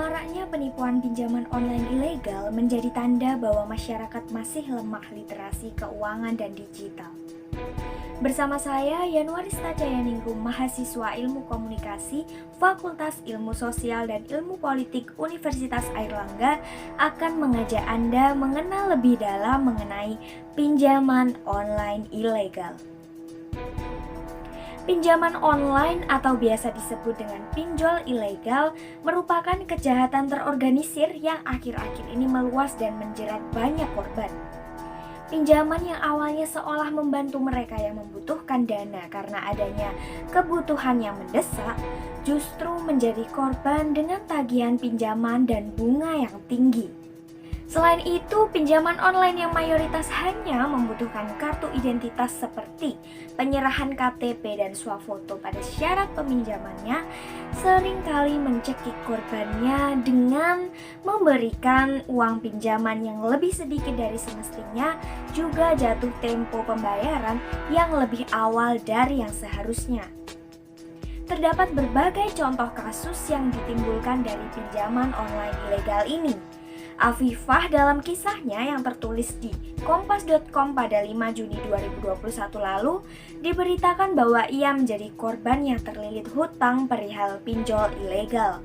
Maraknya penipuan pinjaman online ilegal menjadi tanda bahwa masyarakat masih lemah literasi keuangan dan digital. Bersama saya, Yanwarista Cayaningrum, mahasiswa Ilmu Komunikasi, Fakultas Ilmu Sosial dan Ilmu Politik Universitas Airlangga, akan mengajak Anda mengenal lebih dalam mengenai pinjaman online ilegal. Pinjaman online atau biasa disebut dengan pinjol ilegal merupakan kejahatan terorganisir yang akhir-akhir ini meluas dan menjerat banyak korban. Pinjaman yang awalnya seolah membantu mereka yang membutuhkan dana karena adanya kebutuhan yang mendesak, justru menjadi korban dengan tagihan pinjaman dan bunga yang tinggi. Selain itu, pinjaman online yang mayoritas hanya membutuhkan kartu identitas seperti penyerahan KTP dan swafoto pada syarat peminjamannya, seringkali mencekik korbannya dengan memberikan uang pinjaman yang lebih sedikit dari semestinya, juga jatuh tempo pembayaran yang lebih awal dari yang seharusnya. Terdapat berbagai contoh kasus yang ditimbulkan dari pinjaman online ilegal ini. Afifah dalam kisahnya yang tertulis di kompas.com pada 5 Juni 2021 lalu diberitakan bahwa ia menjadi korban yang terlilit hutang perihal pinjol ilegal.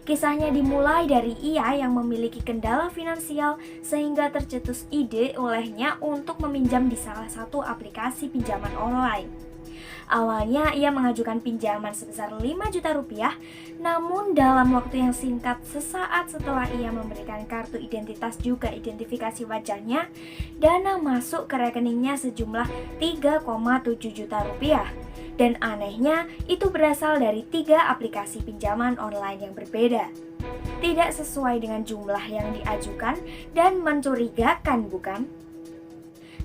Kisahnya dimulai dari ia yang memiliki kendala finansial sehingga tercetus ide olehnya untuk meminjam di salah satu aplikasi pinjaman online. Awalnya ia mengajukan pinjaman sebesar 5 juta rupiah, namun dalam waktu yang singkat sesaat setelah ia memberikan kartu identitas juga identifikasi wajahnya, dana masuk ke rekeningnya sejumlah 3,7 juta rupiah. Dan anehnya itu berasal dari 3 aplikasi pinjaman online yang berbeda. Tidak sesuai dengan jumlah yang diajukan dan mencurigakan, bukan?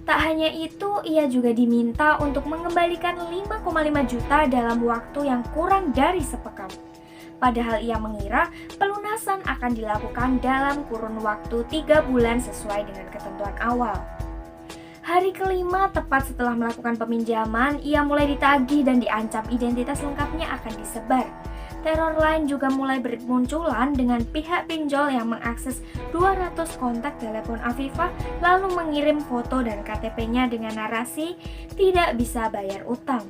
Tak hanya itu, ia juga diminta untuk mengembalikan 5,5 juta dalam waktu yang kurang dari sepekan. Padahal ia mengira pelunasan akan dilakukan dalam kurun waktu 3 bulan sesuai dengan ketentuan awal. Hari kelima, tepat setelah melakukan peminjaman, ia mulai ditagih dan diancam identitas lengkapnya akan disebar. Teror lain juga mulai bermunculan dengan pihak pinjol yang mengakses 200 kontak telepon Afifah lalu mengirim foto dan KTP-nya dengan narasi tidak bisa bayar utang.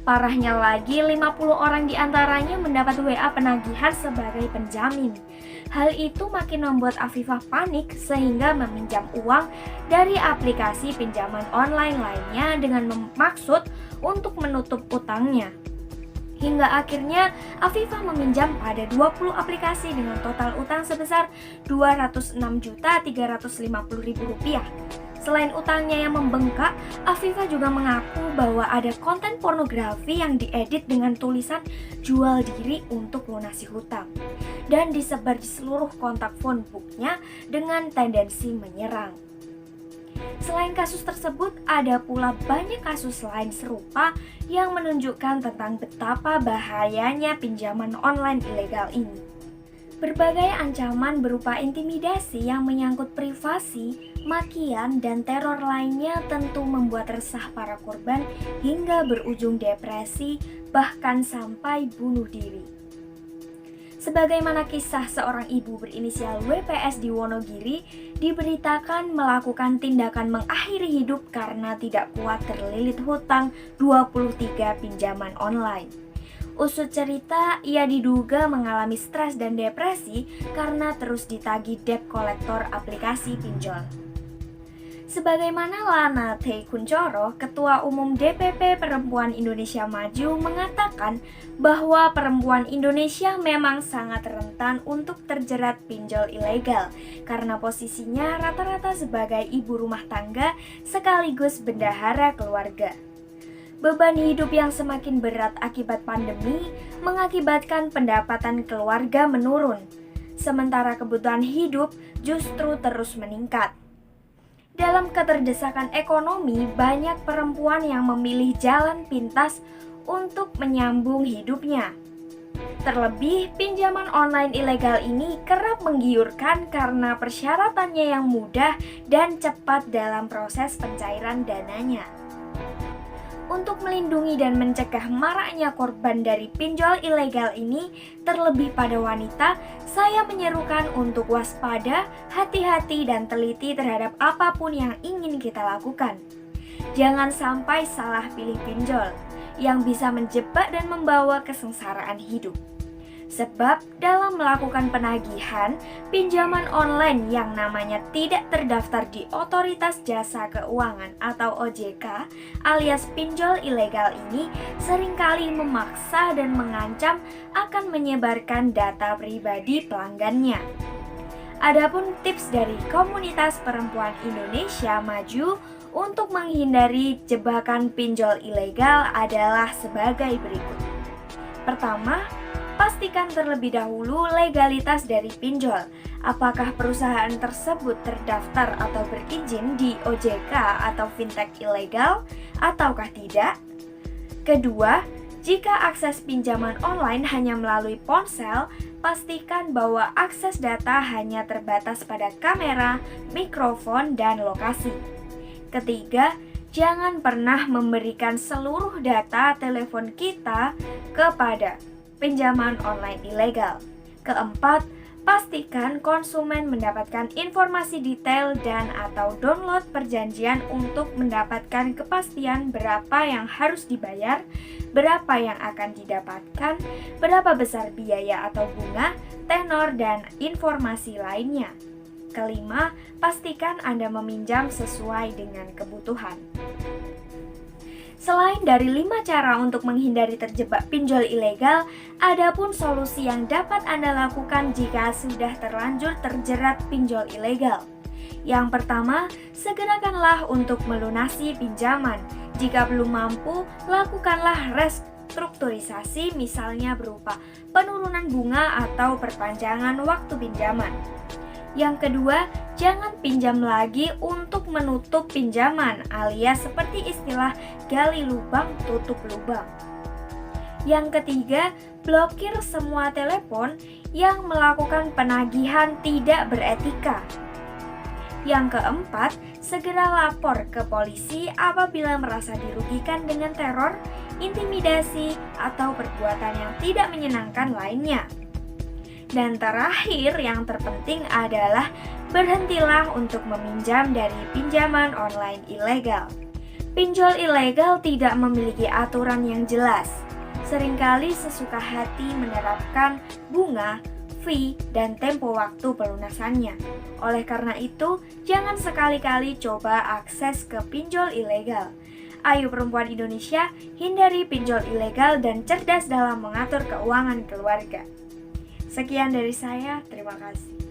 Parahnya lagi, 50 orang diantaranya mendapat WA penagihan sebagai penjamin. Hal itu makin membuat Afifah panik sehingga meminjam uang dari aplikasi pinjaman online lainnya dengan maksud untuk menutup utangnya. Hingga akhirnya Afifah meminjam pada 20 aplikasi dengan total utang sebesar Rp206.350.000. Selain utangnya yang membengkak, Afifah juga mengaku bahwa ada konten pornografi yang diedit dengan tulisan jual diri untuk lunasi hutang dan disebar di seluruh kontak phone book-nya dengan tendensi menyerang. Selain kasus tersebut, ada pula banyak kasus lain serupa yang menunjukkan tentang betapa bahayanya pinjaman online ilegal ini. Berbagai ancaman berupa intimidasi yang menyangkut privasi, makian, dan teror lainnya tentu membuat resah para korban hingga berujung depresi, bahkan sampai bunuh diri. Sebagaimana kisah seorang ibu berinisial WPS di Wonogiri diberitakan melakukan tindakan mengakhiri hidup karena tidak kuat terlilit hutang 23 pinjaman online. Usut cerita, ia diduga mengalami stres dan depresi karena terus ditagih debt collector aplikasi pinjol. Sebagaimana Lana T. Kuncoro, Ketua Umum DPP Perempuan Indonesia Maju, mengatakan bahwa perempuan Indonesia memang sangat rentan untuk terjerat pinjol ilegal karena posisinya rata-rata sebagai ibu rumah tangga sekaligus bendahara keluarga. Beban hidup yang semakin berat akibat pandemi mengakibatkan pendapatan keluarga menurun, sementara kebutuhan hidup justru terus meningkat. Dalam keterdesakan ekonomi, banyak perempuan yang memilih jalan pintas untuk menyambung hidupnya. Terlebih, pinjaman online ilegal ini kerap menggiurkan karena persyaratannya yang mudah dan cepat dalam proses pencairan dananya. Untuk melindungi dan mencegah maraknya korban dari pinjol ilegal ini, terlebih pada wanita, saya menyerukan untuk waspada, hati-hati, dan teliti terhadap apapun yang ingin kita lakukan. Jangan sampai salah pilih pinjol yang bisa menjebak dan membawa kesengsaraan hidup. Sebab dalam melakukan penagihan, pinjaman online yang namanya tidak terdaftar di Otoritas Jasa Keuangan atau OJK alias pinjol ilegal ini seringkali memaksa dan mengancam akan menyebarkan data pribadi pelanggannya. Adapun tips dari Komunitas Perempuan Indonesia Maju untuk menghindari jebakan pinjol ilegal adalah sebagai berikut. Pertama, pastikan terlebih dahulu legalitas dari pinjol. Apakah perusahaan tersebut terdaftar atau berizin di OJK atau fintech ilegal ataukah tidak? Kedua, jika akses pinjaman online hanya melalui ponsel, pastikan bahwa akses data hanya terbatas pada kamera, mikrofon, dan lokasi. Ketiga, jangan pernah memberikan seluruh data telepon kita kepada pinjaman online ilegal. Keempat, pastikan konsumen mendapatkan informasi detail dan atau download perjanjian untuk mendapatkan kepastian berapa yang harus dibayar, berapa yang akan didapatkan, berapa besar biaya atau bunga, tenor, dan informasi lainnya. Kelima, pastikan Anda meminjam sesuai dengan kebutuhan. Selain dari 5 cara untuk menghindari terjebak pinjol ilegal, ada pun solusi yang dapat Anda lakukan jika sudah terlanjur terjerat pinjol ilegal. Yang pertama, segerakanlah untuk melunasi pinjaman. Jika belum mampu, lakukanlah restrukturisasi, misalnya berupa penurunan bunga atau perpanjangan waktu pinjaman. Yang kedua, jangan pinjam lagi untuk menutup pinjaman alias seperti istilah gali lubang tutup lubang. Yang ketiga, blokir semua telepon yang melakukan penagihan tidak beretika. Yang keempat, segera lapor ke polisi apabila merasa dirugikan dengan teror, intimidasi, atau perbuatan yang tidak menyenangkan lainnya. Dan terakhir, yang terpenting adalah berhentilah untuk meminjam dari pinjaman online ilegal. Pinjol ilegal tidak memiliki aturan yang jelas. Seringkali sesuka hati menerapkan bunga, fee, dan tempo waktu pelunasannya. Oleh karena itu, jangan sekali-kali coba akses ke pinjol ilegal. Ayo perempuan Indonesia, hindari pinjol ilegal dan cerdas dalam mengatur keuangan keluarga. Sekian dari saya, terima kasih.